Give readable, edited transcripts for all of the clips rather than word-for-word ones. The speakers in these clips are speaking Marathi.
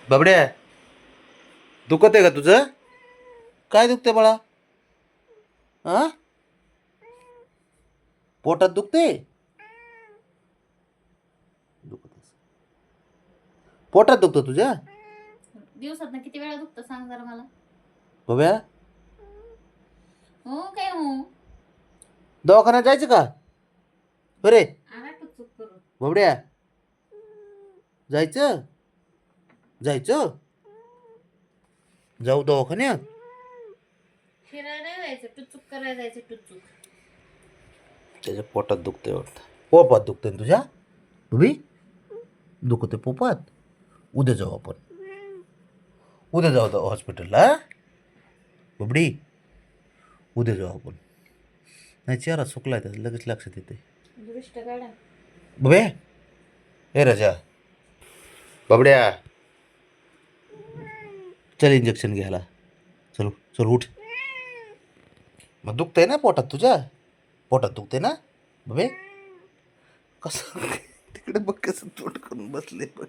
बाबड्या, दुखत आहे का तुझं? काय दुखते बाळा? हा, पोटात दुखते? दुखत असेल. पोटात दुखतं तुझ्या? दिवसात किती वेळा दुखतं सांग जरा मला. बाब्या, हो काय हो? दवाखान्यात जायचं का? बरे आला टुक करून. बाबड्या, जायचं जायचं जाऊ दवाखान्यात. फिरायला जायचं, टुचूक करायला जायचं, टुचूक. त्याच्या पोटात दुखतंय वाटतं. पोपात दुखतंय ना तुझ्या? उभी दुखते पोपात. उद्या जाऊ आपण. उद्या जाऊ हॉस्पिटलला. बबडी, उद्या जाऊ आपण. नाही, चेहरा सुकलाय त्याचा, लगेच लक्षात येते. दृष्ट काढा. बबे, हे राजा, बबड्या, चल इंजेक्शन घ्यायला. चल चल उठ. मग दुखतंय ना पोटात तुझ्या? पोटात दुखते ना बबे? कसं तिकडे बघ, कसं तोंड करून बसले बघ.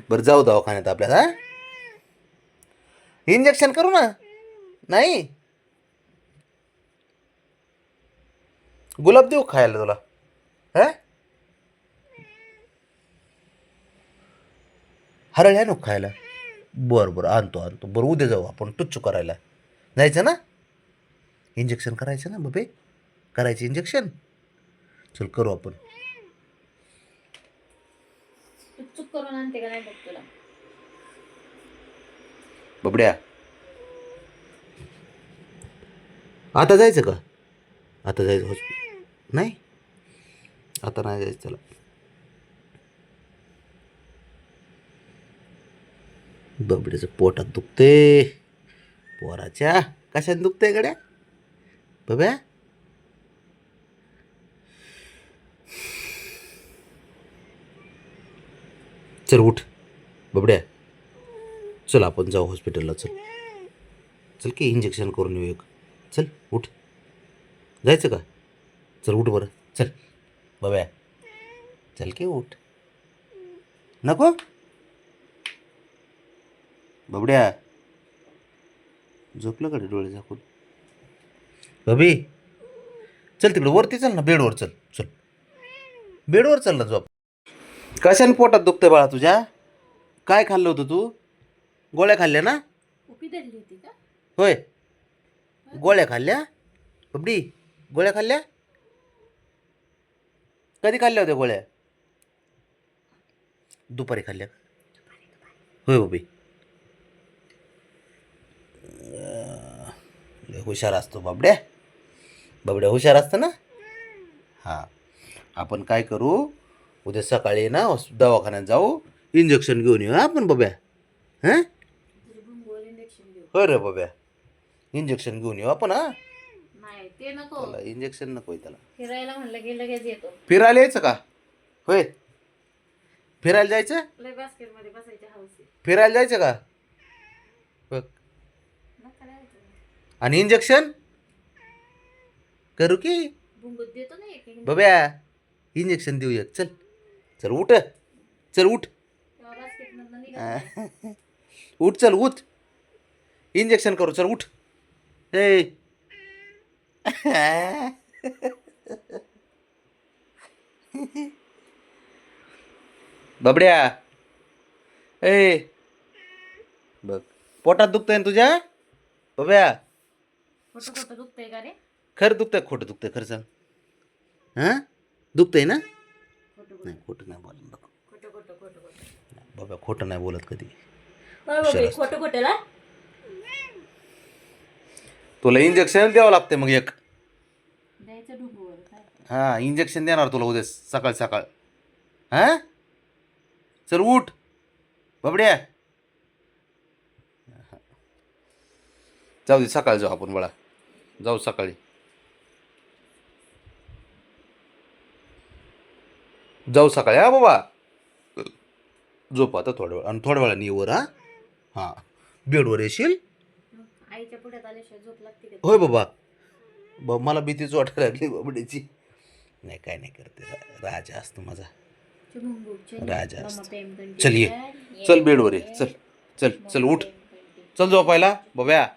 बरं, जाऊ दवाखान्यात आपल्याला. इंजेक्शन करू ना? नाही, गुलाब देऊ खायला तुला? हा, हरळ आहे नको खायला? बरं बरं, आणतो आणतो. बरं, उद्या जाऊ आपण टुच्चू करायला. जायचं ना? इंजेक्शन करायचं ना बबे? करायचं इंजेक्शन? चल करू आपण. टुचूक करून आणते का नाही बघ तुला. बबड्या, आता जायचं का? आता जायचं हॉस्पिटल? नाही, आता नाही जायचं त्याला. बबड्याचं पोटात दुखते. पोराच्या कशात दुखते गड्या बब्या? चल उठ बबड्या, चल आपण जाऊ हॉस्पिटलला. चल चल की इंजेक्शन करून येऊ एक. चल उठ. जायचं का? चल उठ बरं. चल बब्या, चल की उठ. नको बबड्या, झोपलं कडे डोळे झाकून? बबी, चल तिकडे वरती, चल ना बेडवर. चल चल बेडवर चल ना, झोप. कशाने पोटात दुखतंय बाळा तुझ्या? काय खाल्लं होतं तू? गोळ्या खाल्ल्या ना? उपी धरली होती का? होय, गोळ्या खाल्ल्या. बबडी, गोळ्या खाल्ल्या? कधी खाल्ल्या होत्या गोळ्या? दुपारी खाल्ल्या. होय बबी, लय हुशार असतो बाबड्या. बाबड्या हुशार असतं ना. हां, आपण काय करू, उद्या सकाळी ना दवाखान्यात जाऊ, इंजेक्शन घेऊन येऊ आपण बब्या. हां, इंजेक्शन घेऊ. होय रे बब्या, इंजेक्शन घेऊन येऊ आपण. हां, नाही ते नको. त्याला इंजेक्शन नको आहे त्याला. फिरायला म्हणलं की लगेच येतो. फिरायला यायचं का? होय, फिरायला जायचं? लय बास्केट मध्ये बसायची हौस आहे. फिरायला जायचं का? बघ. नका जायचं. आणि इंजेक्शन करू की बुंगूत देतो ना एक बब्या? इंजेक्शन देऊ एक. चल चल उठ. चल उठ. बास्केट मधनं निघाल. उठ, चल उठ. इंजेक्शन करू, चल उठ. ए बबड्या, ए बघ, पोटात दुखतंय ना तुझ्या बब्या? खोटं खोटं दुखतंय का रे? खरं दुखतंय खोटं दुखतंय? खरं सांग. हां, दुखतंय ना? खोटं नाही, खोटं नाही बोलत बघ. खोटं खोटं खोटं खोटं. बाबा खोटं नाही बोलत कधी. खोटं खोटं ना. तुला इंजेक्शन द्यावं लागते मग एक. द्यायचं डुबूवर काय. हां, इंजेक्शन देणार तुला उद्या सकाळ सकाळ. हां, चल उठ बबड्या. जाऊ दे, सकाळी जाऊ आपण बाळा. जाऊ सकाळी. जाऊ सकाळी. हा बाबा, झोप आता थोड्या वेळ, आणि थोड्या वेळाने येऊ वर. हां हां, बेडवर येशील. आईच्या पुढ्यात आल्याशिवाय झोप लागते का? होय मला भीतीच वाटायला लागली बाबड्याची. नाही, काय नाही करते, राजा असतो माझा. राजा असतो. चल ये, चल बेडवर ये, चल चल चल उठ, चल झोपायला बब्या.